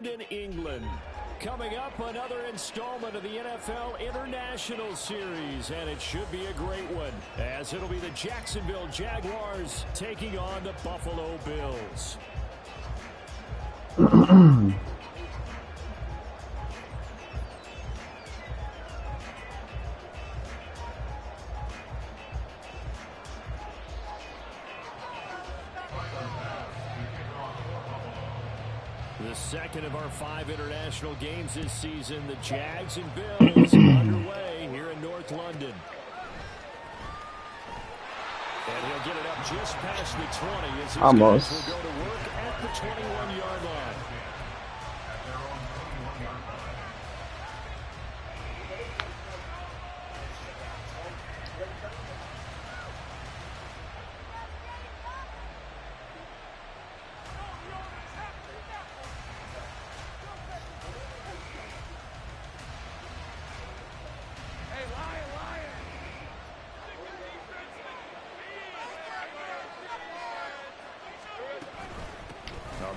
In England. Coming up, another installment of the NFL International Series, and it should be a great one, as it'll be the Jacksonville Jaguars taking on the Buffalo Bills. The second of our 5 international games this season, the Jags and Bills underway here in North London. And he'll get it up just past the 20 as his guys will go to work at the 21-yard line.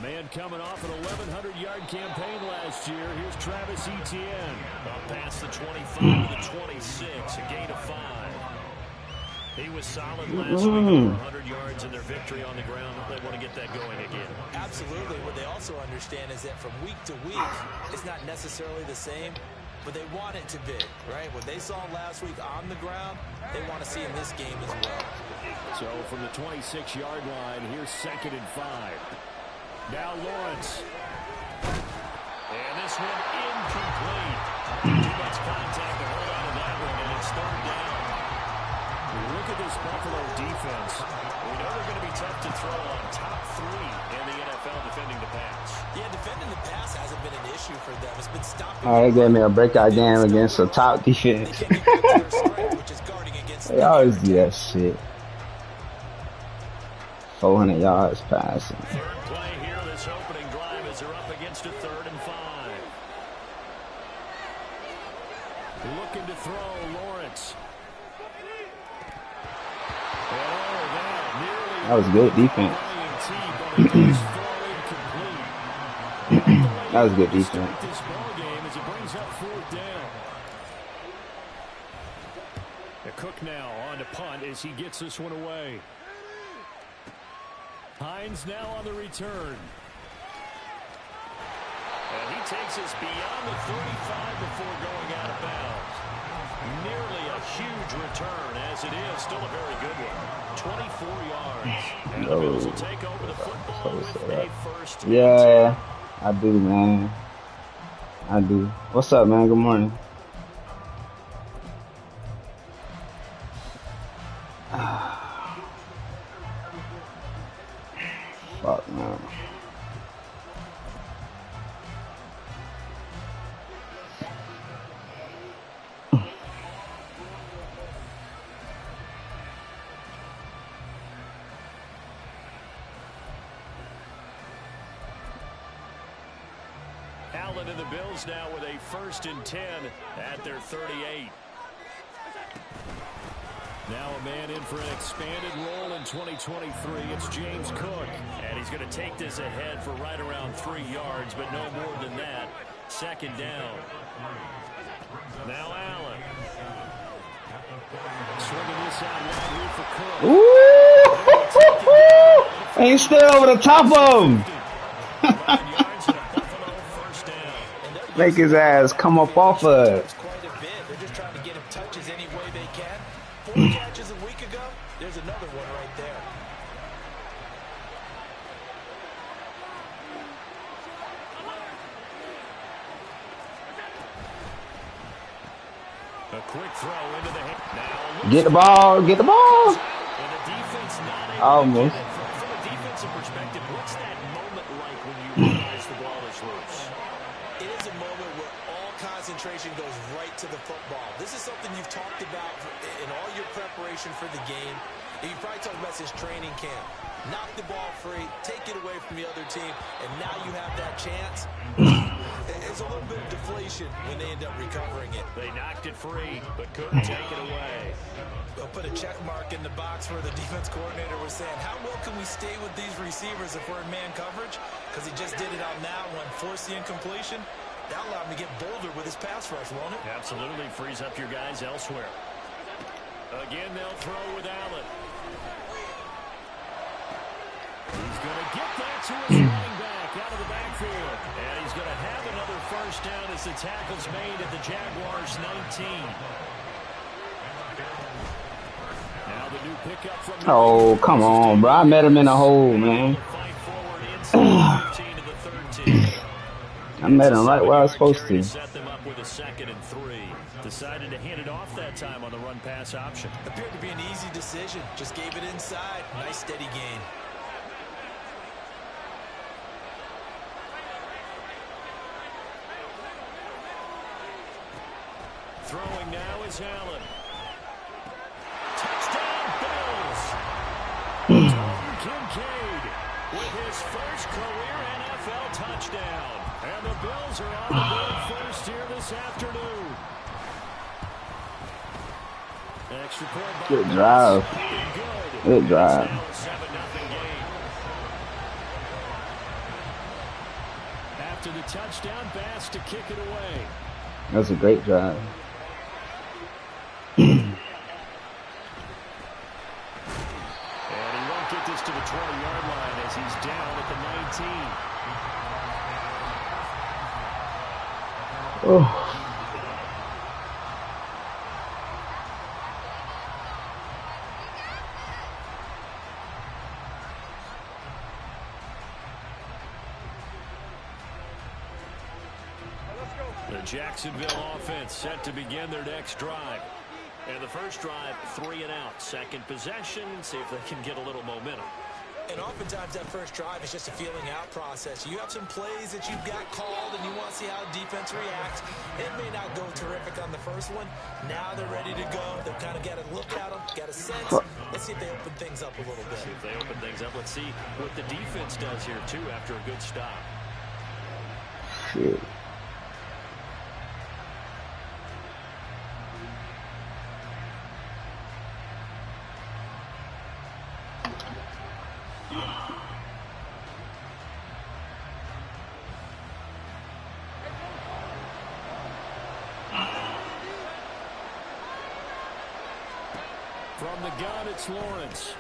Man coming off an 1,100-yard campaign last year. Here's Travis Etienne. Up past the 25 to the 26, a gain of 5. He was solid last week, over 100 yards in their victory on the ground. They want to get that going again. Absolutely. What they also understand is that from week to week, it's not necessarily the same, but they want it to be, right? What they saw last week on the ground, they want to see in this game as well. So from the 26-yard line, here's 2nd and 5. Now Lawrence. And this one incomplete. Too much contact to hold on to that one, and it's 3rd down. Look at this Buffalo defense. We know they're going to be tough to throw on. Top 3 in the NFL defending the pass. Yeah, defending the pass hasn't been an issue for them. It's been stopping. They gave me a breakout game against a top defense. They always do that shit. 400 yards passing. Third play here, this opening drive as they're up against a 3rd and 5. Looking to throw, Lawrence. That was good defense. That was good defense. This ball game as it brings up 4th down. Cook now on to punt as he gets this one away. Hines now on the return. And he takes us beyond the 35 before going out of bounds. Nearly a huge return as it is. Still a very good one. 24 yards. And the Bills will take over the football with a 1st. Yeah, I do, man. I do. What's up, man? Good morning. Fuck, man. Allen and the Bills now with a 1st and 10 at their 38. Now a man in for an expanded role in 2023. It's James Cook. And he's going to take this ahead for right around 3 yards, but no more than that. 2nd down. Now Allen. Swinging this out wide here for Cook. Ooh! Ain't still over the top of him. Make his ass come up off of it. They're just trying to get him touches any way they can. 4 catches a week ago. There's another one right there. A quick throw into the hand. Now get the ball. Get the ball. And the defense not able almost. From a defensive perspective, what's that moment like when you realize the ball is loose? It is a moment where all concentration goes right to the football. This is something you've talked about in all your preparation for the game. And you probably talked about since training camp. Knock the ball free, take it away from the other team, and now you have that chance. there's a little bit of deflation when they end up recovering it. They knocked it free, but couldn't take it away. They'll put a check mark in the box where the defense coordinator was saying, how well can we stay with these receivers if we're in man coverage? Because he just did it on that one, forced the incompletion. That allowed him to get bolder with his pass rush, won't it? Absolutely, frees up your guys elsewhere. Again, they'll throw with Allen. He's going to get that to his running back out of the backfield. And he's going to have another first down as the tackle's made at the Jaguars' 19. Now the new pickup from the Oh, come on, bro. I met him in a hole, man. fight forward inside 15 to the 13. I met him right where I was supposed to. Set them up with a 2nd and 3. Decided to hand it off that time on the run-pass option. Appeared to be an easy decision. Just gave it inside. Nice steady gain. Throwing now is Allen. Touchdown, Bills. Dalton Kincaid with his first career NFL touchdown. And the Bills are on the board first here this afternoon. Extra point. Good drive. Good drive. After the touchdown, Bass to kick it away. That's a great drive. And he won't get this to the 20-yard line as he's down at the 19. Oh. The Jacksonville offense set to begin their next drive. And the first drive, 3 and out. Second possession, see if they can get a little momentum. And oftentimes that first drive is just a feeling out process. You have some plays that you've got called and you want to see how defense reacts. It may not go terrific on the first one. Now they're ready to go. They've kind of got to look at them, got a sense. Let's see if they open things up a little bit. See if they open things up. Let's see what the defense does here, too, after a good stop. Shit. From the gun, it's Lawrence.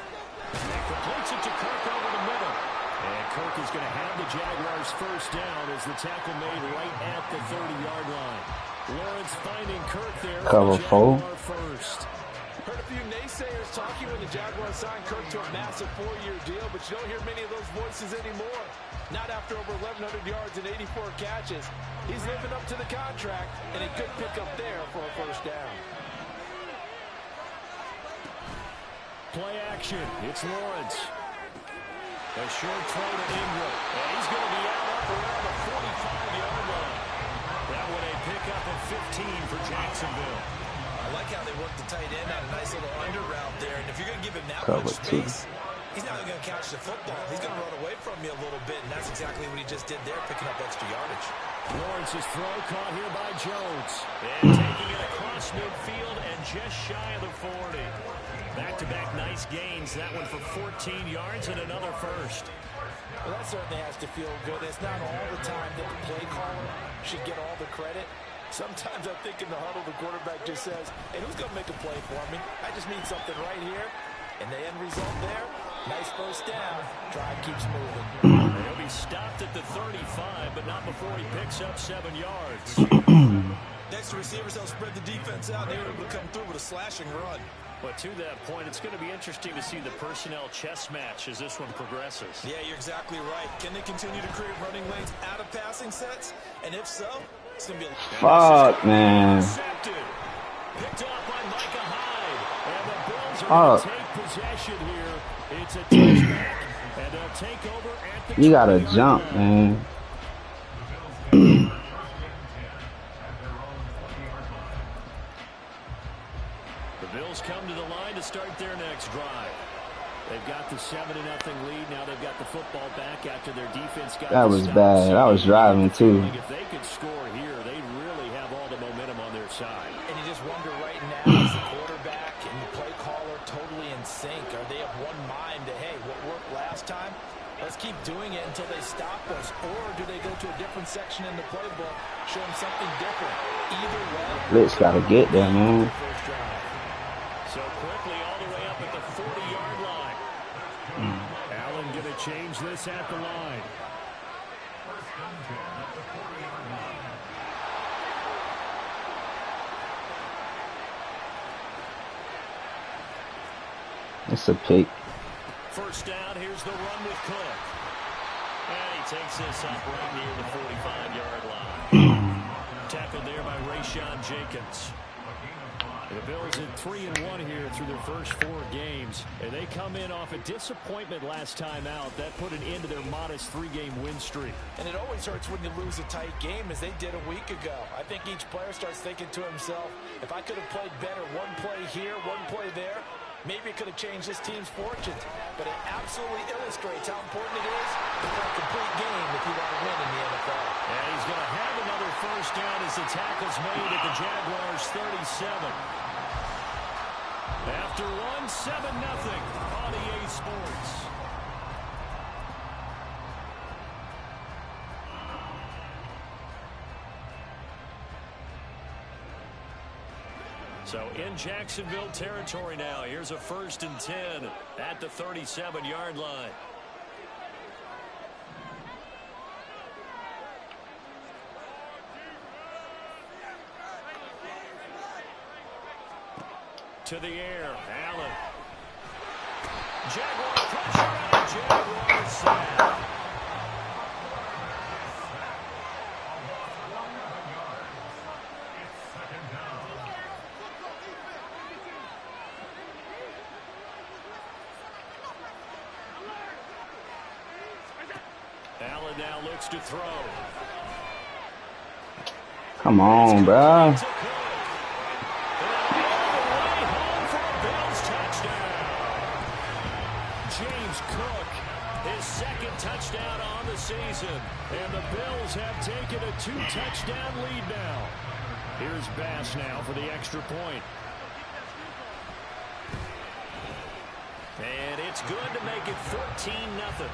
And completes it to Kirk over the middle. And Kirk is going to have the Jaguars first down as the tackle made right at the 30-yard line. Lawrence finding Kirk there. Cover four. First. Heard a few naysayers talking when the Jaguars signed Kirk to a massive 4-year deal, but you don't hear many of those voices anymore. Not after over 1,100 yards and 84 catches. He's living up to the contract, and a good pickup there for a first down. Play action. It's Lawrence. A short throw to Ingram. And he's going to be out up around the 45-yard line. That one a pickup of 15 for Jacksonville. I like how they work the tight end on a nice little under route there. And if you're going to give him that Cover much two. space, he's not going to catch the football. He's going to run away from you a little bit, and that's exactly what he just did there, picking up extra yardage. Lawrence's throw caught here by Jones. And taking it across midfield and just shy of the 40. Back-to-back nice gains. That one for 14 yards and another first. Well, that certainly has to feel good. It's not all the time that the play caller should get all the credit. Sometimes I think in the huddle, the quarterback just says, hey, who's going to make a play for me? I just need something right here. And the end result there, nice first down. Drive keeps moving. He'll be stopped at the 35, but not before he picks up 7 yards. Next to receivers, they'll spread the defense out. They were able to come through with a slashing run. But to that point, it's going to be interesting to see the personnel chess match as this one progresses. Yeah, you're exactly right. Can they continue to create running lanes out of passing sets? And if so, it's going to be a... Fuck, man. Picked off by Micah Hyde. And the Bills are going to take possession here. It's a touchback, and they'll take over at the... You gotta jump, man. The Bills come to the line to start their next drive. They've got the 7-0 lead. Now they've got the football back after their defense got That was bad. I was driving, too. If they could score section in the playbook show him something different. Either way, Blitz gotta get there, man. first drive. So quickly all the way up at the 40-yard line. Allen going to change this at the line. It's a pick. First down, here's the run with Cook. And he takes this up right near the 45-yard line. Tackled there by Rayshon Jenkins. The Bills at 3-1 here through their first 4 games. And they come in off a disappointment last time out. That put an end to their modest 3-game win streak. And it always hurts when you lose a tight game, as they did a week ago. I think each player starts thinking to himself, if I could have played better one play here, one play there, maybe it could have changed this team's fortunes. But it absolutely illustrates how important it is to play a complete game if you want to win in the NFL. And he's going to have another first down as the tackle's made at the Jaguars' 37. After one, 7-0 on EA Sports. So in Jacksonville territory now. Here's a 1st and 10 at the 37-yard line. To the air, Allen. Jaguar pressure and a Jaguar sack. Allen now looks to throw. Come on, bro. Touchdown on the season, and the Bills have taken a 2-touchdown lead now. Here's Bass now for the extra point. And it's good to make it 14-0.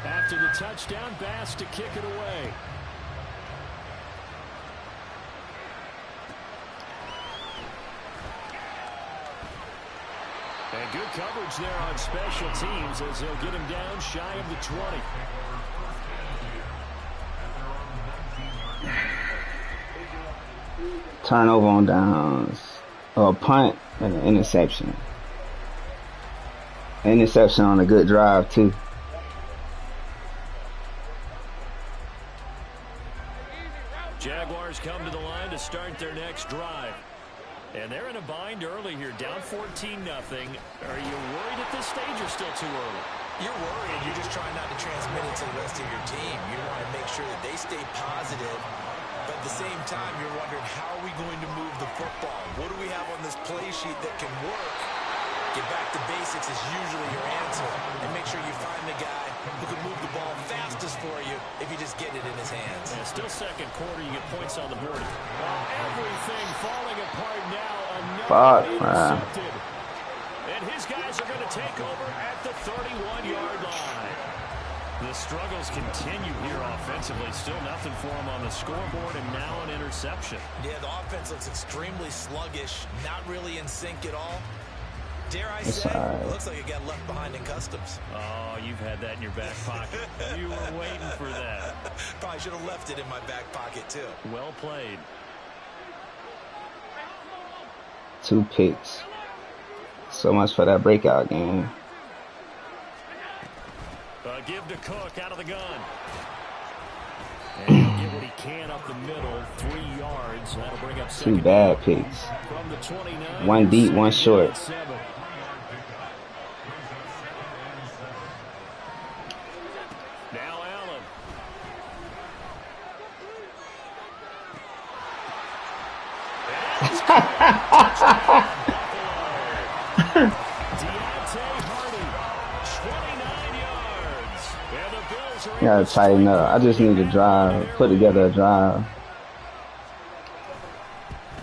After the touchdown, Bass to kick it away. And good coverage there on special teams as they'll get him down shy of the 20. Turnover on downs. Or a punt and an interception. Interception on a good drive, too. Jaguars come to the line to start their next drive. And they're in a bind early here, down 14-0. Are you worried at this stage or still too early? You're worried. You're just trying not to transmit it to the rest of your team. You want to make sure that they stay positive. But at the same time, you're wondering, how are we going to move the football? What do we have on this play sheet that can work? Get back to basics is usually your answer. And make sure you find the guy who can move the ball fastest for you if you just get it in his hands. And still second quarter, you get points on the board. Everything falling apart now. Fuck, intercepted. And his guys are going to take over at the 31-yard line. The struggles continue here offensively. Still nothing for him on the scoreboard, and now an interception. Yeah, the offense looks extremely sluggish, not really in sync at all. Dare I say, it looks like it got left behind in customs. Oh, you've had that in your back pocket. You were waiting for that. Probably should have left it in my back pocket, too. Well played. 2 picks. So much for that breakout game. Give to Cook out of the gun. And he'll get what he can up the middle, 3 yards. That'll bring up 2 bad picks. From the 29. 1 deep, 1 short. Now Allen. Gotta tighten up. I just need to drive. Put together a drive.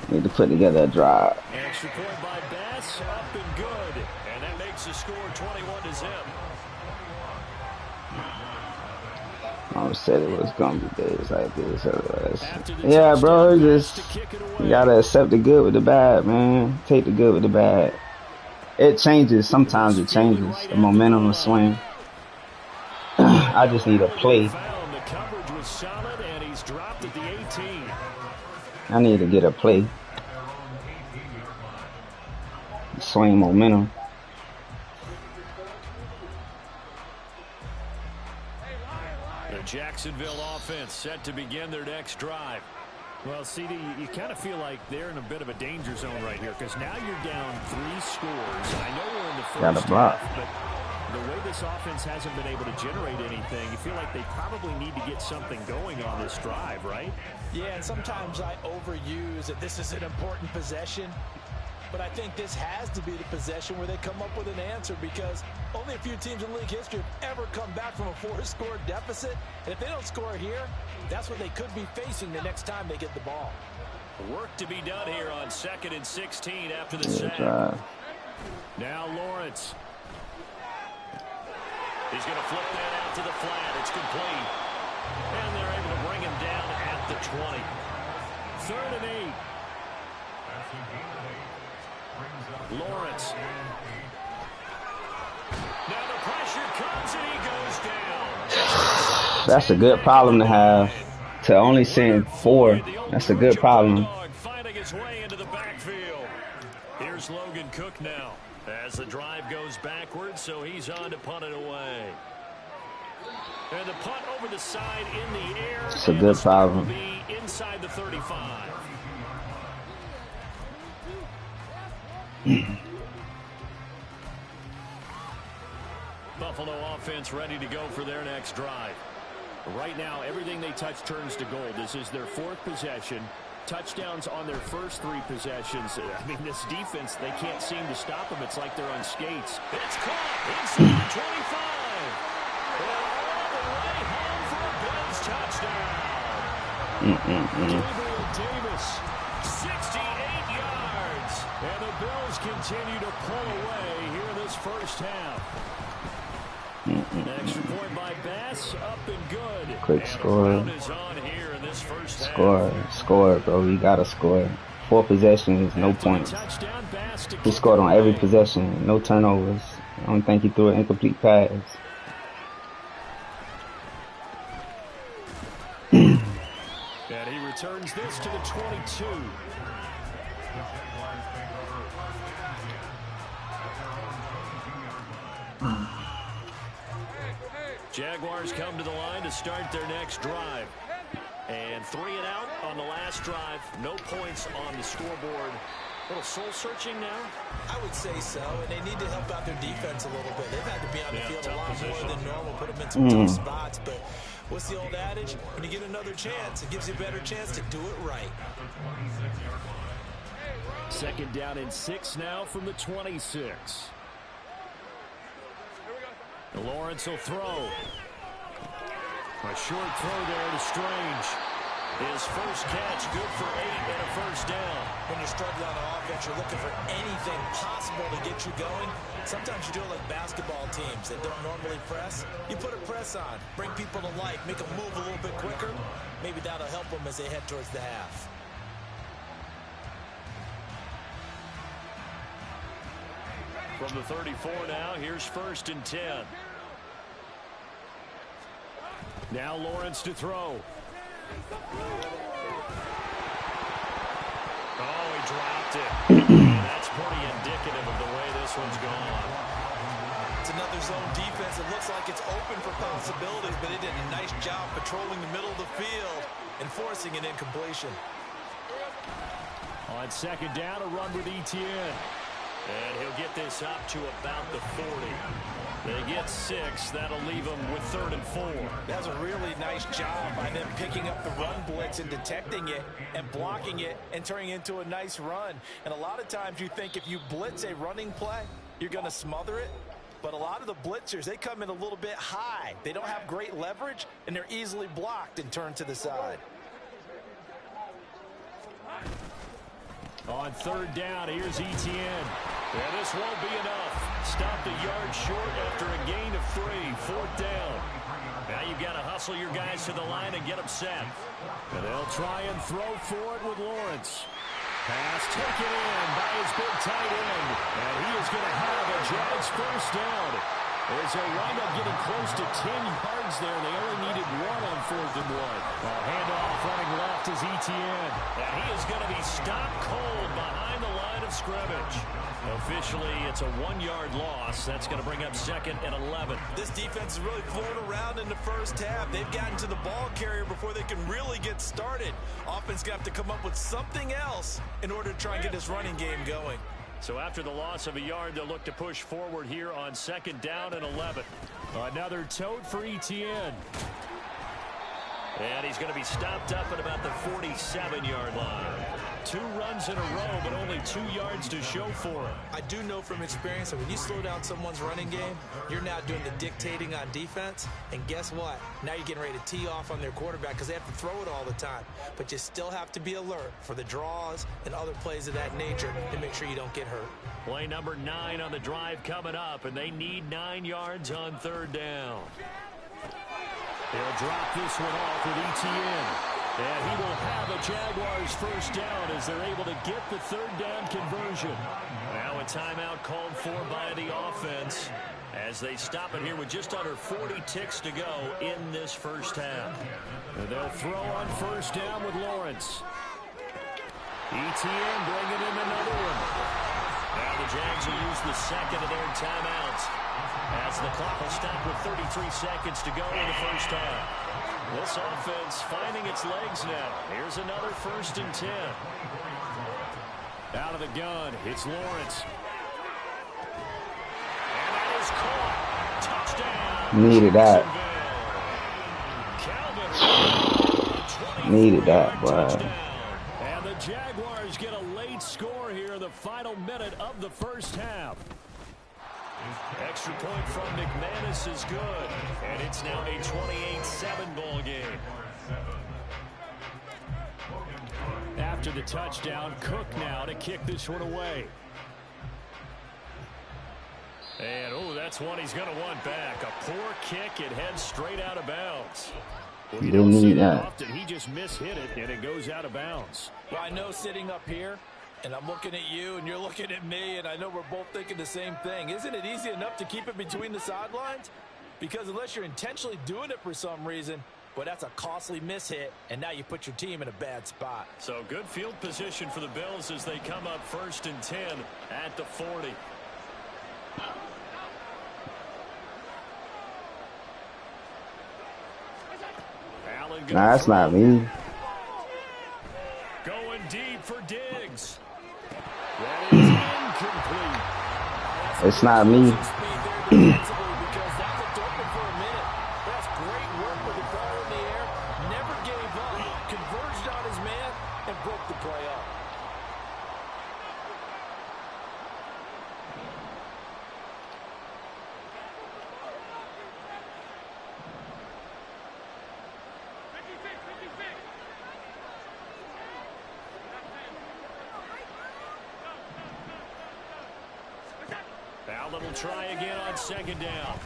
Need to put together a drive. Extra point by Bass, up and good. And that makes the score is him. I said it was gonna be days like this. Otherwise, yeah, bro. You gotta accept the good with the bad, man. Take the good with the bad. It changes. Sometimes it changes. The momentum will swing. I just need a play. I need to get a play. Swing momentum. The Jacksonville offense set to begin their next drive. Well, CD, you kind of feel like they're in a bit of a danger zone right here because now you're down 3 scores. I know we're in the first half, but the way this offense hasn't been able to generate anything, you feel like they probably need to get something going on this drive, right? Yeah, and sometimes I overuse that this is an important possession. But I think this has to be the possession where they come up with an answer because only a few teams in league history have ever come back from a 4-score deficit. And if they don't score here, that's what they could be facing the next time they get the ball. Work to be done here on 2nd and 16 after the sack. Now Lawrence. He's going to flip that out to the flat. It's complete. And they're able to bring him down at the 20. 3rd and 8. Lawrence. Now the pressure comes and he goes down. That's a good problem to have. To only send 4. That's a good problem. Finding his way into the backfield. Here's Logan Cook now as the drive goes backwards, so he's on to punt it away. And the punt over the side in the air. It's a good problem. Will be inside the 35. Buffalo offense ready to go for their next drive. Right now, everything they touch turns to gold. This is their 4th possession. Touchdowns on their first 3 possessions. I mean, this defense, they can't seem to stop them. It's like they're on skates. It's caught inside the 25. And all the way home for a Bills touchdown. Gabriel Davis, 68 yards. And the Bills continue to pull away here in this first half. Extra point by Bass, up and good. Quick score. Is on here in this first Score, bro. You gotta score. 4 possessions, no points. He scored on every possession, no turnovers. I don't think he threw an incomplete pass. And he returns this to the 22. Jaguars come to the line to start their next drive. And 3 and out on the last drive. No points on the scoreboard. A little soul-searching now? I would say so, and they need to help out their defense a little bit. They've had to be on the field a lot more than normal, put them in some tough spots. But what's the old adage? When you get another chance, it gives you a better chance to do it right. 2nd down and 6 now from the 26. Lawrence will throw. A short throw there to Strange. His first catch, good for 8 and a first down. When you're struggling on offense, you're looking for anything possible to get you going. Sometimes you do it like basketball teams that don't normally press. You put a press on, bring people to life, make them move a little bit quicker. Maybe that'll help them as they head towards the half. From the 34 now, here's 1st and 10. Now Lawrence to throw. Oh, he dropped it. That's pretty indicative of the way this one's gone. It's another zone defense. It looks like it's open for possibilities, but it did a nice job patrolling the middle of the field and forcing an incompletion. On 2nd down, a run with Etienne. And he'll get this up to about the 40. They get 6. That'll leave them with 3rd and 4. That's a really nice job by them picking up the run blitz and detecting it and blocking it and turning it into a nice run. And a lot of times you think if you blitz a running play, you're going to smother it. But a lot of the blitzers, they come in a little bit high. They don't have great leverage, and they're easily blocked and turned to the side. On 3rd down, here's Etienne. And this won't be enough. stopped a yard short after a gain of 3. 4th down. Now you've got to hustle your guys to the line and get them set. And they'll try and throw for it with Lawrence. Pass taken in by his big tight end. And he is going to have a Jags first down. As they wind up getting close to 10 yards there. They only needed 1 on 4th and 1. Handoff running left is Etienne. And he is going to be stopped cold behind the line of scrimmage. Officially, it's a 1-yard loss. That's going to bring up 2nd and 11. This defense is really floating around in the first half. They've gotten to the ball carrier before they can really get started. Offense going to have to come up with something else in order to try and get this running game going. So after the loss of a yard, they'll look to push forward here on 2nd down and 11. Another tote for Etienne. And he's going to be stopped up at about the 47-yard line. 2 runs in a row, but only 2 yards to show for it. I do know from experience that when you slow down someone's running game, you're now doing the dictating on defense. And guess what? Now you're getting ready to tee off on their quarterback because they have to throw it all the time. But you still have to be alert for the draws and other plays of that nature to make sure you don't get hurt. Play number 9 on the drive coming up, and they need 9 yards on 3rd down. They'll drop this one off with Etienne. And he will have a Jaguars first down as they're able to get the 3rd down conversion. Now a timeout called for by the offense as they stop it here with just under 40 ticks to go in this first half. And they'll throw on first down with Lawrence. Etienne bringing in another one. Now the Jags will use the 2nd of their timeouts as the clock will stop with 33 seconds to go in the first half. This offense finding its legs now. Here's another 1st and 10. Out of the gun, it's Lawrence. And that is caught. Touchdown. Needed that. Calvin. Needed that, boy. And the Jaguars get a late score here in the final minute of the first half. Extra point from McManus is good. And it's now a 28-7 ball game. After the touchdown, Cook now to kick this one away. And, oh, that's one he's going to want back. A poor kick. It heads straight out of bounds. Well, you don't see that often. He just mishit it, and it goes out of bounds. Well, I know sitting up here, and I'm looking at you, and you're looking at me, and I know we're both thinking the same thing. Isn't it easy enough to keep it between the sidelines? Because unless you're intentionally doing it for some reason, well, that's a costly mishit, and now you put your team in a bad spot. So good field position for the Bills as they come up 1st and 10 at the 40. Nah, that's not me. Going deep for Diggs. That is incomplete. It's not me. Because that's a open for a minute. That's great work with the ball in the air. Never gave up. Converged on his man and broke the play up. Allen will try again on 2nd down.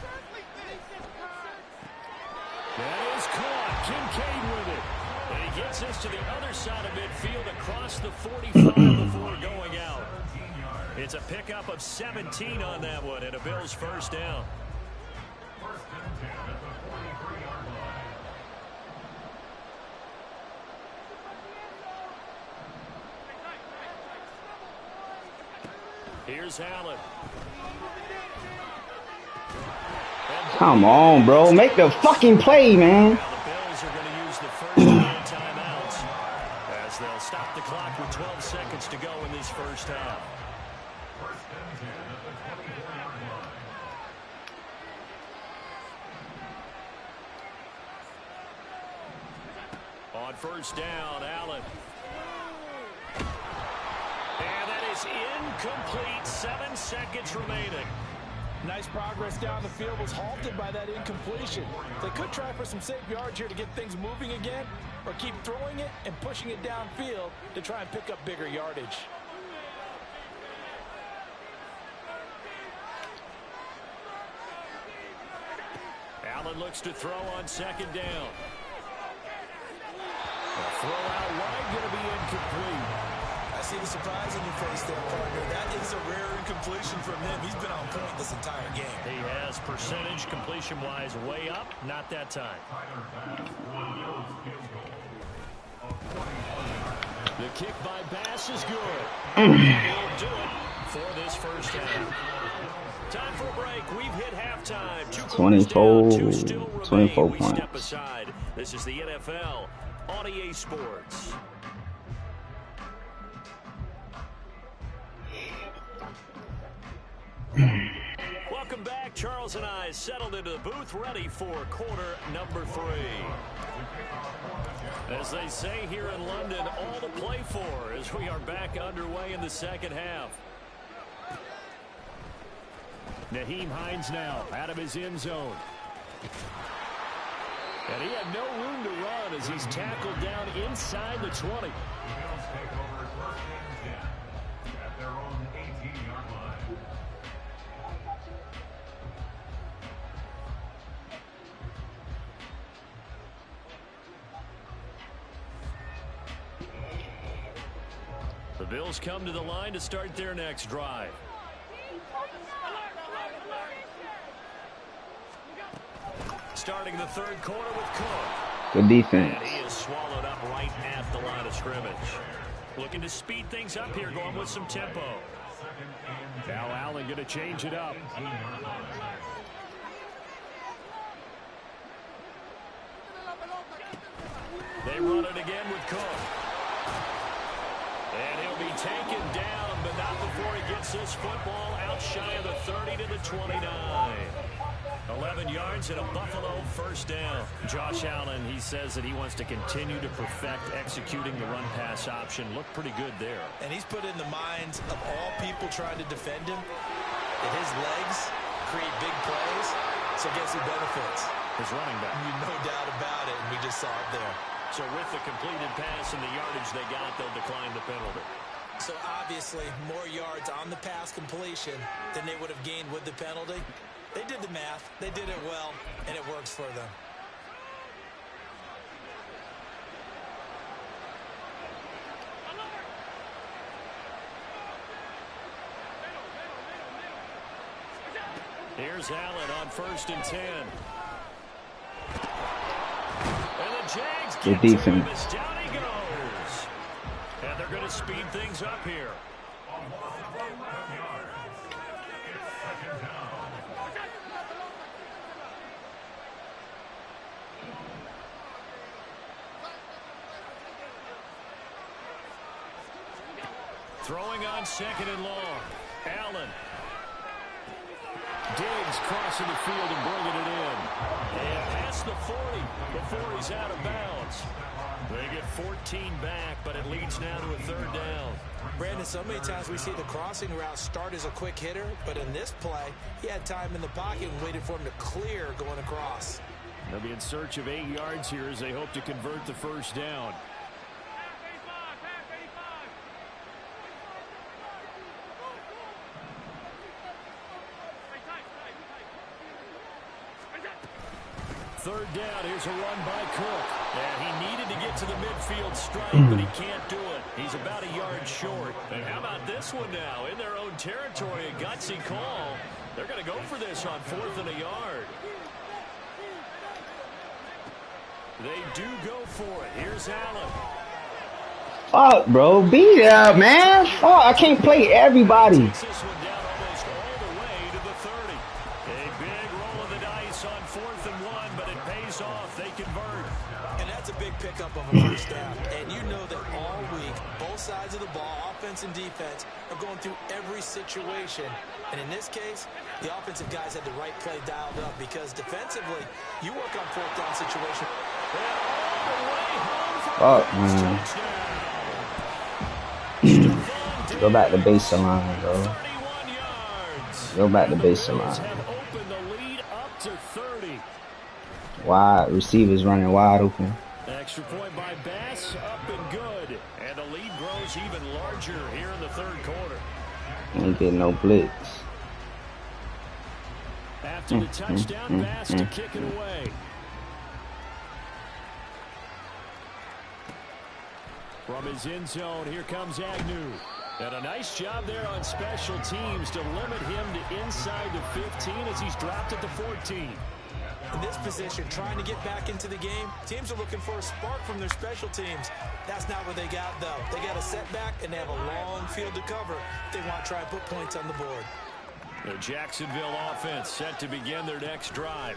That is caught. Kincaid with it. And he gets this to the other side of midfield across the 45 before going out. It's a pickup of 17 on that one and a Bills first down. Here's Allen. Come on, bro. Make the fucking play, man. Now the Bills are going to use the first of their timeouts as they'll stop the clock with 12 seconds to go in this first half. On first down, Allen. And that is incomplete. 7 seconds remaining. Nice progress down the field was halted by that incompletion. They could try for some safe yards here to get things moving again, or keep throwing it and pushing it downfield to try and pick up bigger yardage. Allen looks to throw on second down. A throw out wide, going to be incomplete. I see the surprise on your face there, partner. That is a rare incompletion from him. He's been on point this entire game. He has percentage completion-wise way up. Not that time. The kick by Bass is good. He'll do it for this first half. Time for a break. We've hit halftime. 24 We points. step aside. This is the NFL on EA Sports. Welcome back. Charles and I settled into the booth, ready for quarter number 3. As they say here in London, all to play for as we are back underway in the second half. Nyheim Hines now out of his end zone. And he had no room to run as he's tackled down inside the 20. The Bills come to the line to start their next drive. Starting the third quarter with Cook. Good defense. And he is swallowed up right at the line of scrimmage. Looking to speed things up here, going with some tempo. Now Allen going to change it up. They run it again with Cook. And he'll be taken down, but not before he gets this football out shy of the 30 to the 29. 11 yards and a Buffalo first down. Josh Allen, he says that he wants to continue to perfect executing the run-pass option. Looked pretty good there. And he's put in the minds of all people trying to defend him that his legs create big plays. So guess who benefits? His running back. No doubt about it, and we just saw it there. So with the completed pass and the yardage they got, they'll decline the penalty. So obviously, more yards on the pass completion than they would have gained with the penalty. They did the math. They did it well, and it works for them. Here's Allen on 1st and 10. And the Jags get Good defense. to him. Down he goes. And they're going to speed things up here. Throwing on 2nd and long. Allen. Diggs crossing the field and bringing it in. And past the 40 before he's out of bounds. They get 14 back, but it leads now to a 3rd down. Brandon, so many times we see the crossing route start as a quick hitter, but in this play, he had time in the pocket and waited for him to clear going across. They'll be in search of 8 yards here as they hope to convert the 1st down. Third down, here's a run by Cook. And he needed to get to the midfield stripe, but he can't do it. He's about a yard short. And how about this one now? In their own territory, a gutsy call. They're going to go for this on 4th and a yard. They do go for it. Here's Allen. Fuck, bro. Beat it up, man. Fuck, I can't play everybody. Takes this one down almost all the way to the 30. A big roll of the dice on 4th and 1, but it pays off. They convert. And that's a big pickup of a first down. And you know that all week, both sides of the ball, offense and defense, are going through every situation. And in this case, the offensive guys had the right play dialed up because defensively, you work on 4th down situation. And all the way home for Fuck, the man. touchdown. Go back to baseline, bro. 31 yards. Go back to The Bills baseline. have opened the lead up to 30. Wide receivers running wide open. Extra point by Bass, up and good. And the lead grows even larger here in the 3rd quarter. Ain't getting no blitz. After the touchdown pass to kick it away. From his end zone, here comes Agnew. And a nice job there on special teams to limit him to inside the 15 as he's dropped at the 14. In this position, trying to get back into the game, teams are looking for a spark from their special teams. That's not what they got, though. They got a setback, and they have a long field to cover if they want to try and put points on the board. The Jacksonville offense set to begin their next drive.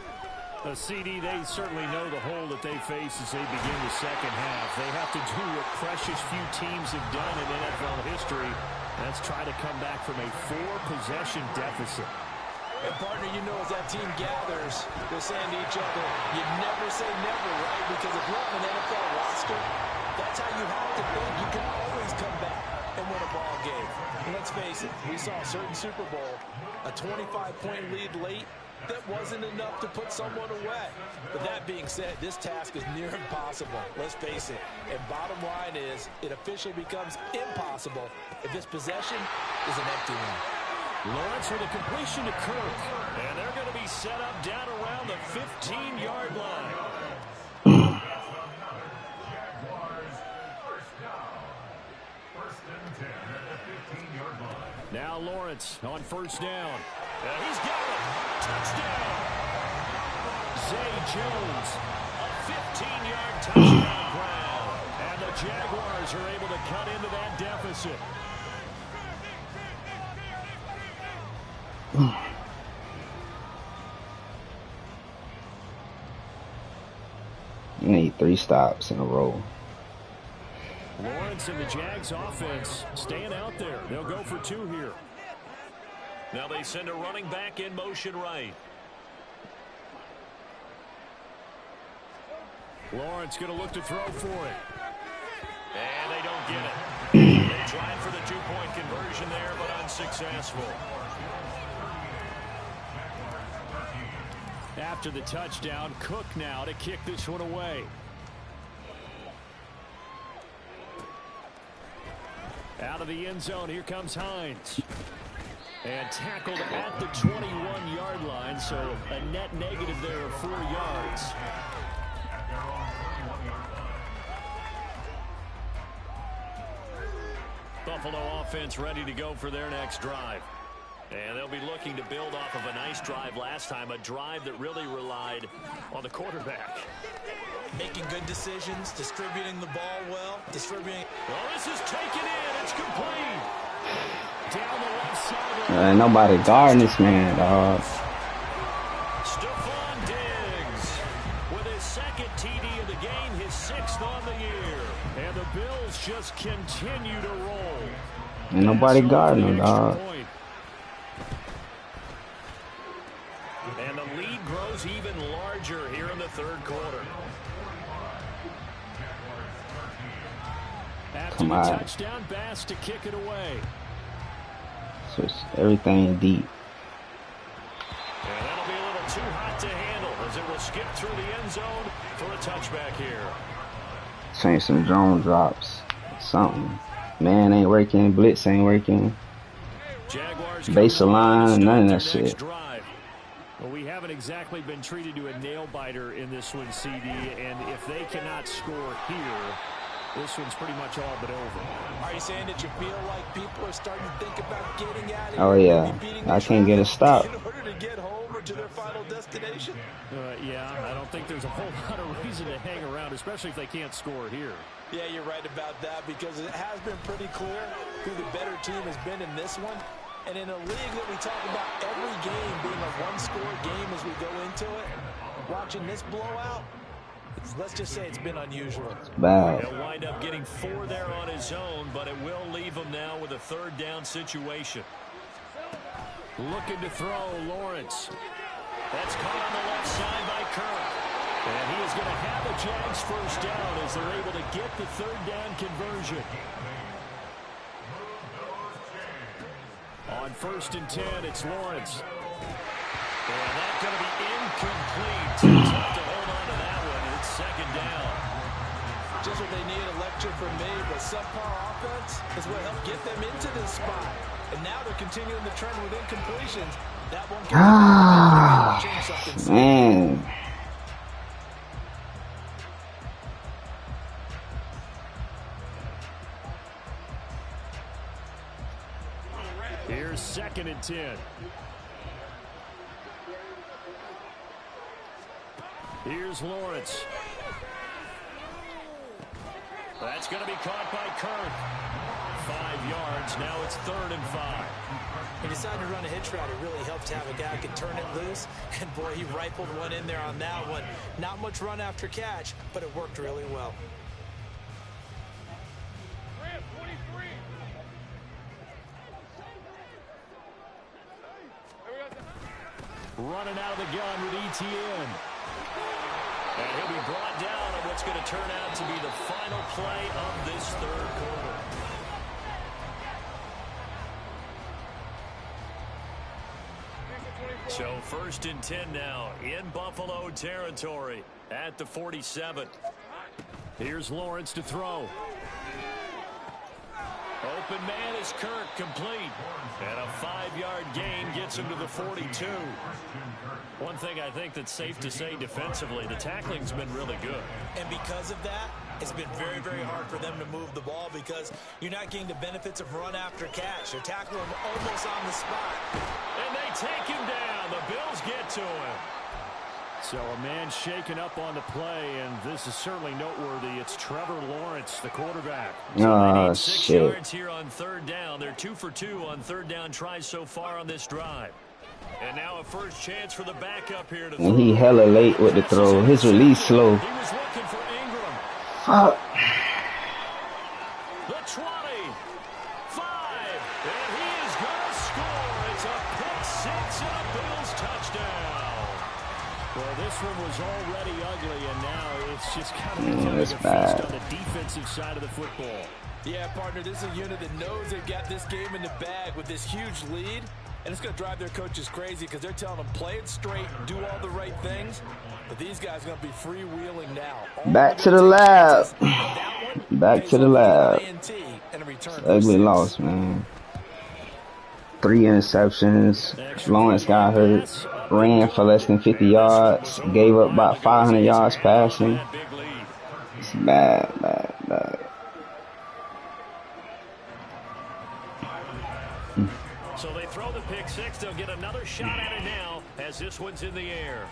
The CD, they certainly know the hole that they face as they begin the second half. They have to do what precious few teams have done in NFL history. That's try to come back from a 4-possession deficit. And partner, you know, as that team gathers, they're saying to each other, you never say never, right? Because if you're on an NFL roster, that's how you have to think. You can always come back and win a ball game. And let's face it, we saw a certain Super Bowl, a 25-point lead late, that wasn't enough to put someone away. But that being said, this task is near impossible. Let's face it. And bottom line is, it officially becomes impossible if this possession is an empty one. Lawrence with a completion to Kirk. And they're going to be set up down around the 15-yard line. Now Lawrence on first down. He's got it. Touchdown. Zay Jones, a 15-yard touchdown grab. And the Jaguars are able to cut into that deficit. You need 3 stops in a row. Lawrence and the Jags offense staying out there. They'll go for 2 here. Now they send a running back in motion right. Lawrence going to look to throw for it. And they don't get it. They tried for the 2-point conversion there, but unsuccessful. After the touchdown, Cook now to kick this one away. Out of the end zone, here comes Hines. And tackled at the 21-yard line, so a net negative there of 4 yards. Buffalo offense ready to go for their next drive. And they'll be looking to build off of a nice drive last time, a drive that really relied on the quarterback. Making good decisions, distributing the ball well, distributing. Well, this is taken in. It's complete. Down the left side. Ain't nobody guarding this man, dog. Stephon Diggs with his second TD of the game, his 6th on the year. And the Bills just continue to roll. Ain't nobody guarding him, dog. And the lead grows even larger here in the third quarter. After Come the on. touchdown, Bass to kick it away. So it's everything deep. And that'll be a little too hot to handle as it will skip through the end zone for a touchback here. Change some drone drops. Something. Man ain't working. Blitz ain't working. Jaguars Base of line. None of that shit. Drive. Well, we haven't exactly been treated to a nail-biter in this one, CD. And if they cannot score here, this one's pretty much all but over. Are you saying that you feel like people are starting to think about getting out of here? Oh, yeah. I can't get a stop. In order to get home or to their final destination? Yeah, I don't think there's a whole lot of reason to hang around, especially if they can't score here. Yeah, you're right about that because it has been pretty clear who the better team has been in this one. And in a league that we talk about every game being a one-score game as we go into it, watching this blowout, let's just say it's been unusual. Bad. He'll wind up getting 4 there on his own, but it will leave him now with a 3rd down situation. Looking to throw, Lawrence. That's caught on the left side by Kirk. And he is going to have the Jags 1st down as they're able to get the 3rd down conversion. On 1st and 10, it's Lawrence. And that's going to be incomplete. Tough to hold on to that one. It's 2nd down. Just what they need, a lecture from me, but subpar offense is what helped get them into this spot. And now they're continuing the trend with incompletions. That one Ah, can change something. man. Here's 2nd and 10. Here's Lawrence. That's going to be caught by Kirk. 5 yards. Now it's 3rd and 5. He decided to run a hitch route. It really helped to have a guy who could turn it loose. And, boy, he rifled one in there on that one. Not much run after catch, but it worked really well. Running out of the gun with ETN. And he'll be brought down on what's going to turn out to be the final play of this 3rd quarter. So 1st and 10 now in Buffalo territory at the 47. Here's Lawrence to throw. Open man is Kirk, complete. And a 5-yard gain gets him to the 42. One thing I think that's safe to say defensively, the tackling's been really good. And because of that, it's been very, very hard for them to move the ball because you're not getting the benefits of run after catch. They're tackling him almost on the spot. And they take him down. The Bills get to him. So a man shaken up on the play, and this is certainly noteworthy. It's Trevor Lawrence, the quarterback. So they need 6 yards here on 3rd down. They're 2 for 2 on 3rd down tries so far on this drive. And now a first chance for the backup here to throw. And he hella late with the throw. His release slow. He was looking for Ingram. Fuck. The 20. 5. And he is going to score. It's a pick 6 and a Bills touchdown. Well, this one was already ugly, and now it's just kind of becoming a feast on the defensive side of the football. Yeah, partner, this is a unit that knows they've got this game in the bag with this huge lead, and it's going to drive their coaches crazy because they're telling them play it straight, do all the right things, but these guys are going to be freewheeling now. Back to the lab. Back to the lab. Ugly loss, man. 3 interceptions. Lawrence got hurt. Ran for less than 50 yards. Gave up about 500 yards passing. It's bad, bad, bad. So they throw the pick 6. They'll get another shot at it now as this one's in the air.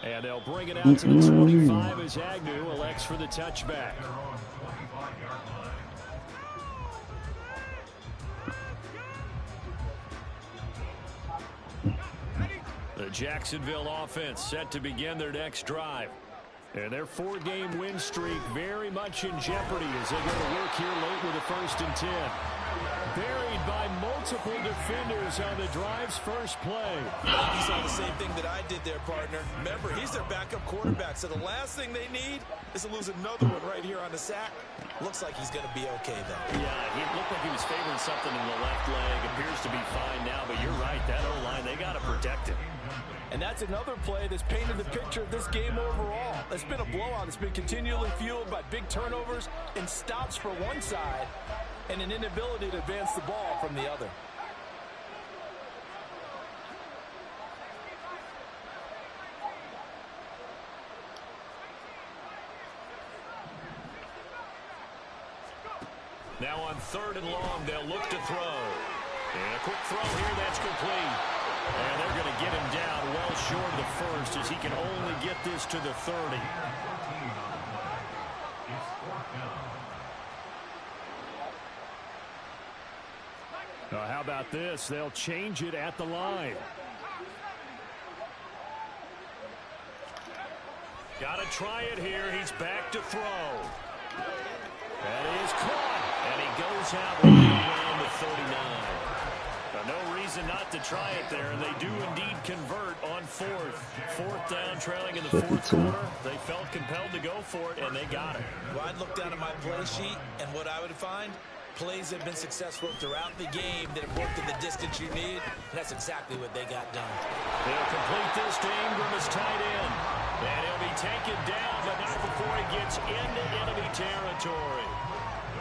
And they'll bring it out to the 25 as Agnew elects for the touchback. The Jacksonville offense set to begin their next drive. And their 4-game win streak very much in jeopardy as they go to work here late with a 1st and 10. Buried by multiple defenders on the drive's first play. You saw the same thing that I did there, partner. Remember, he's their backup quarterback, so the last thing they need is to lose another one right here on the sack. Looks like he's going to be okay, though. Yeah, it looked like he was favoring something in the left leg. Appears to be fine now, but you're right. That O-line, they got to protect him. And that's another play that's painted the picture of this game overall. It's been a blowout. It's been continually fueled by big turnovers and stops for one side and an inability to advance the ball from the other. Now on 3rd and long, they'll look to throw. And a quick throw here, that's complete. And they're going to get him down well short of the 1st as he can only get this to the 30. How about this? They'll change it at the line. Got to try it here. He's back to throw. That is caught. And he goes out around the 39. No reason not to try it there, and they do indeed convert on 4th down, trailing in the 4th quarter. They felt compelled to go for it, and they got it. Well, I'd look down at my play sheet, and what I would find, plays have been successful throughout the game that have worked in the distance you need, and that's exactly what they got done. They'll complete this to Ingram as tight end, and he'll be taken down, but not before he gets into enemy territory.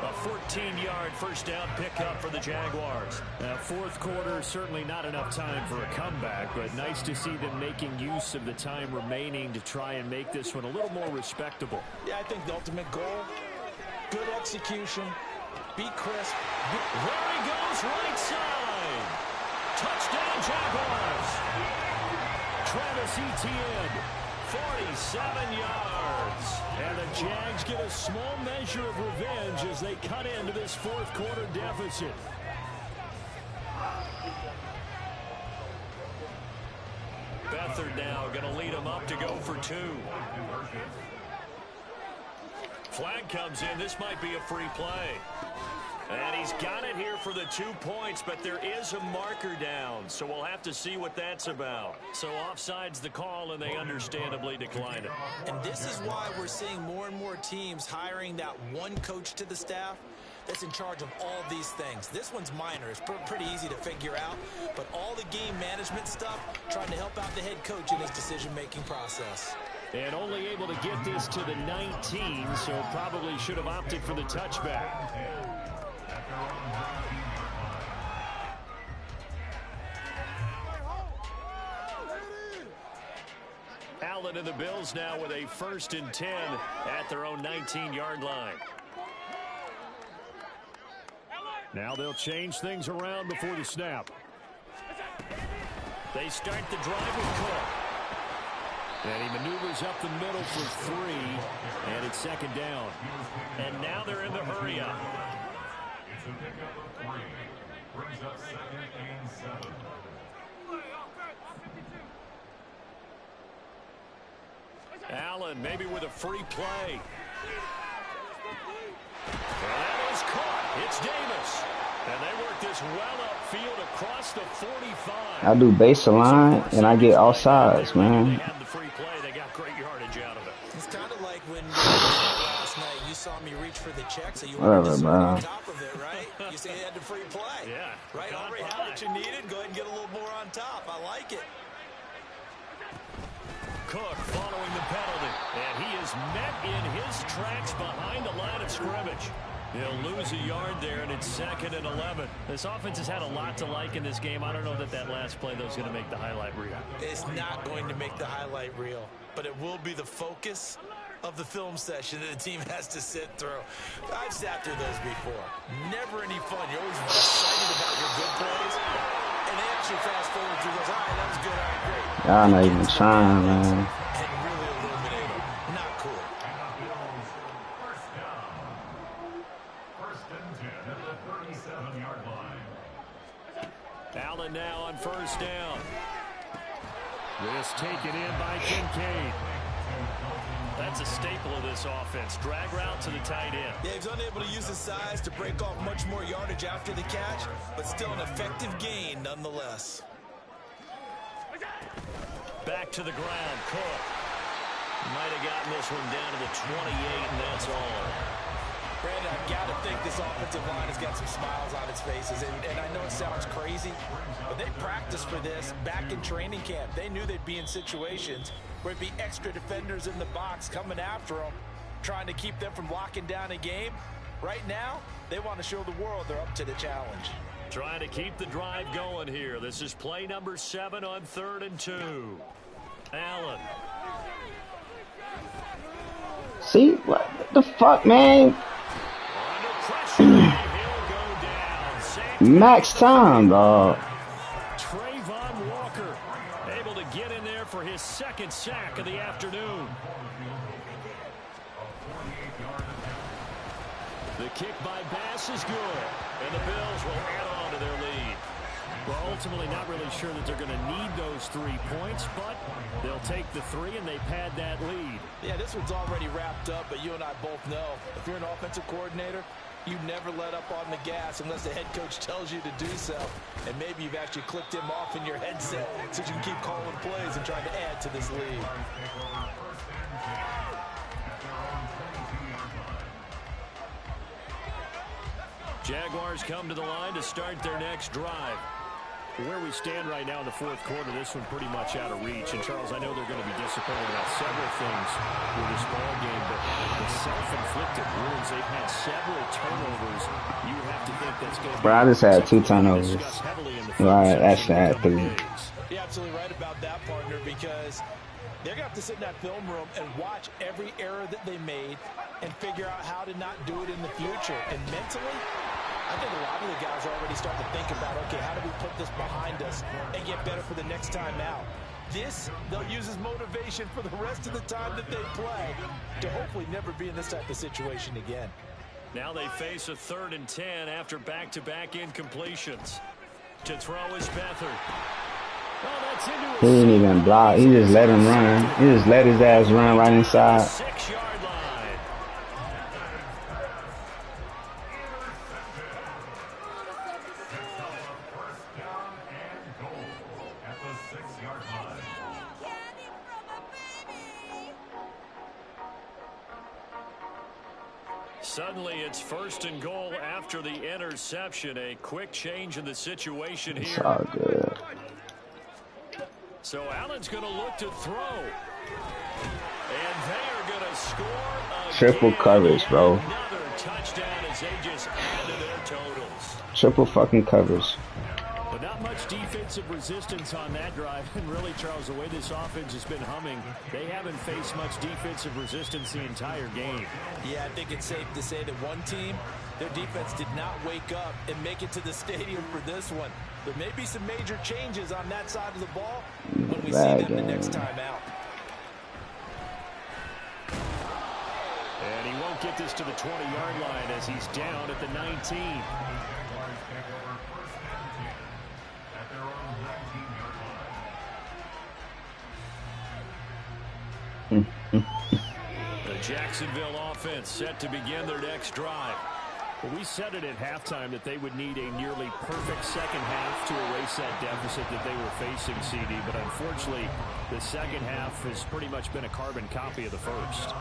A 14-yard first down pickup for the Jaguars. Fourth quarter, certainly not enough time for a comeback, but nice to see them making use of the time remaining to try and make this one a little more respectable. Yeah, I think the ultimate goal, good execution, be crisp. There he goes, right side. Touchdown, Jaguars. Travis Etienne, 47 yards. And the Jags get a small measure of revenge as they cut into this fourth quarter deficit. Beathard now going to lead them up to go for 2. Flag comes in. This might be a free play. And he's got it here for the 2 points, but there is a marker down, so we'll have to see what that's about. So offside's the call, and they understandably decline it. And this is why we're seeing more and more teams hiring that one coach to the staff that's in charge of all these things. This one's minor. It's pretty easy to figure out, but all the game management stuff, trying to help out the head coach in his decision-making process. And only able to get this to the 19, so probably should have opted for the touchback. Allen and the Bills now with a 1st and 10 at their own 19-yard line. Now they'll change things around before the snap. They start the drive with Cook. And he maneuvers up the middle for 3, and it's 2nd down. And now they're in the hurry-up. It's a pickup of 3. Brings up 2nd and 7. Allen maybe with a free play. And that is caught. It's Davis. And they work this well upfield across the 45. I do baseline and I get all sides, man. They had the free play. They got great yardage out of it. It's kind of like when last night you saw me reach for the check, so you Whatever, wanted to bro. on top of it, right? You say you had the free play. Yeah. Right? Already had what you needed. Go ahead and get a little more on top. I like it. Cook following the penalty. And he is met in his tracks behind the line of scrimmage. He'll lose a yard there, and it's 2nd and 11. This offense has had a lot to like in this game. I don't know that that last play, though, is going to make the highlight reel. It's not going to make the highlight reel, but it will be the focus of the film session that the team has to sit through. I've sat through those before. Never any fun. You're always excited about your good plays, and they actually fast forward through those. All right, that was good. All right, great. Y'all not even trying, man. And really illuminate them. Not cool. First and 10 at the 37-yard line. Allen now on 1st down. This taken in by Kincaid. That's a staple of this offense. Drag route to the tight end. Yeah, he's unable to use his size to break off much more yardage after the catch, but still an effective gain nonetheless. Back to the ground. Cook might have gotten this one down to the 28, and that's all. Brandon, I've got to think this offensive line has got some smiles on its faces. And I know it sounds crazy, but they practiced for this back in training camp. They knew they'd be in situations where it'd be extra defenders in the box coming after them, trying to keep them from locking down a game. Right now, they want to show the world they're up to the challenge. Trying to keep the drive going here. This is play number 7 on 3rd and 2. Allen. See? What the fuck, man? Under pressure. He'll go down. Max time, dog. Trayvon Walker able to get in there for his 2nd sack of the afternoon. The kick by Bass is good, and the Bills will add on to their lead. Well, ultimately not really sure that they're going to need those 3 points, but they'll take the 3 and they pad that lead. Yeah, this one's already wrapped up, but you and I both know if you're an offensive coordinator, you never let up on the gas unless the head coach tells you to do so. And maybe you've actually clicked him off in your headset so you can keep calling plays and trying to add to this lead. Jaguars come to the line to start their next drive. Where we stand right now in the fourth quarter, this one pretty much out of reach. And, Charles, I know they're going to be disappointed about several things with this ball game, but the self-inflicted wounds, they've had several turnovers. You have to think that's going to be... Bro, I just had 2 turnovers. Well, I actually had 3. You're absolutely right about that, partner, because they're going to have to sit in that film room and watch every error that they made and figure out how to not do it in the future. And mentally, I think a lot of the guys are already starting to think about, okay, how do we put this behind us and get better for the next time out? This, they'll use as motivation for the rest of the time that they play to hopefully never be in this type of situation again. Now they face a 3rd and 10 after back-to-back incompletions. To throw is Beathard. Oh, he didn't even block. He just let him run. He just let his ass run right inside. 6-yard line. Suddenly, it's 1st and goal after the interception. A quick change in the situation here. It's all good. So Allen's going to look to throw. And they are going to score again. Triple coverage, bro. Another touchdown as they just add to their totals. Triple fucking coverage. But not much defensive resistance on that drive. And really, Charles, the way this offense has been humming, they haven't faced much defensive resistance the entire game. Yeah, I think it's safe to say that one team, their defense did not wake up and make it to the stadium for this one. There may be some major changes on that side of the ball when we see them the next time out. And he won't get this to the 20-yard line as he's down at the 19. The Jacksonville offense set to begin their next drive. Well, we said it at halftime that they would need a nearly perfect second half to erase that deficit that they were facing, CD. But unfortunately, the second half has pretty much been a carbon copy of the first.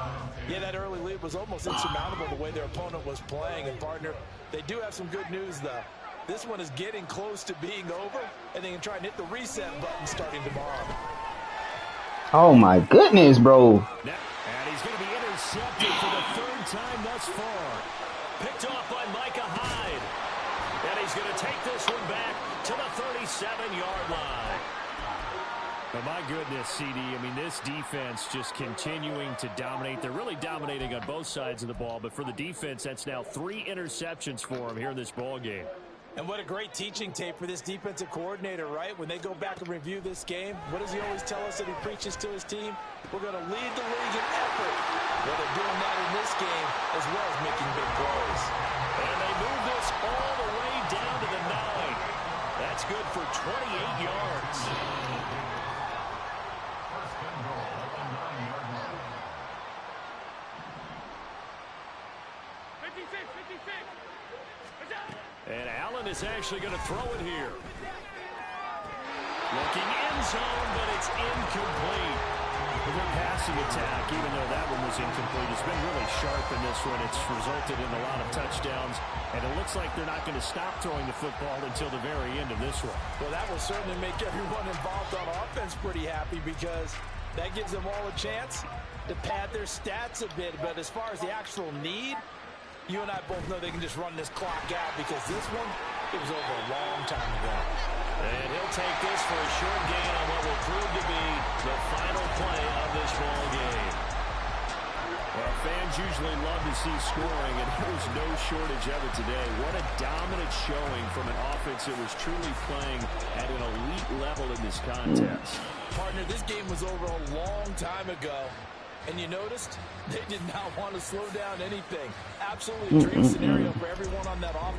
Yeah, that early lead was almost insurmountable the way their opponent was playing. And, partner, they do have some good news, though. This one is getting close to being over, and they can try and hit the reset button starting tomorrow. Oh, my goodness, bro. And he's going to be intercepted for the 3rd time thus far. Picked off by Micah Hyde. And he's going to take this one back to the 37-yard line. But my goodness, CD, I mean, this defense just continuing to dominate. They're really dominating on both sides of the ball. But for the defense, that's now 3 interceptions for them here in this ball game. And what a great teaching tape for this defensive coordinator, right? When they go back and review this game, what does he always tell us that he preaches to his team? We're going to lead the league in effort. Well, they're doing that in this game as well as making big plays. And they move this all the way down to the 9. That's good for 28 yards. And Allen is actually going to throw it here. Looking end zone, but it's incomplete. Their passing attack, even though that one was incomplete, has been really sharp in this one. It's resulted in a lot of touchdowns, and it looks like they're not going to stop throwing the football until the very end of this one. Well, that will certainly make everyone involved on offense pretty happy because that gives them all a chance to pad their stats a bit. But as far as the actual need, you and I both know they can just run this clock out because this one, it was over a long time ago. And he'll take this for a short gain on what will prove to be the final play of this ball game. Well, fans usually love to see scoring, and there was no shortage of it today. What a dominant showing from an offense that was truly playing at an elite level in this contest. Partner, this game was over a long time ago. And you noticed they did not want to slow down anything. Absolutely dream scenario for everyone on that offense.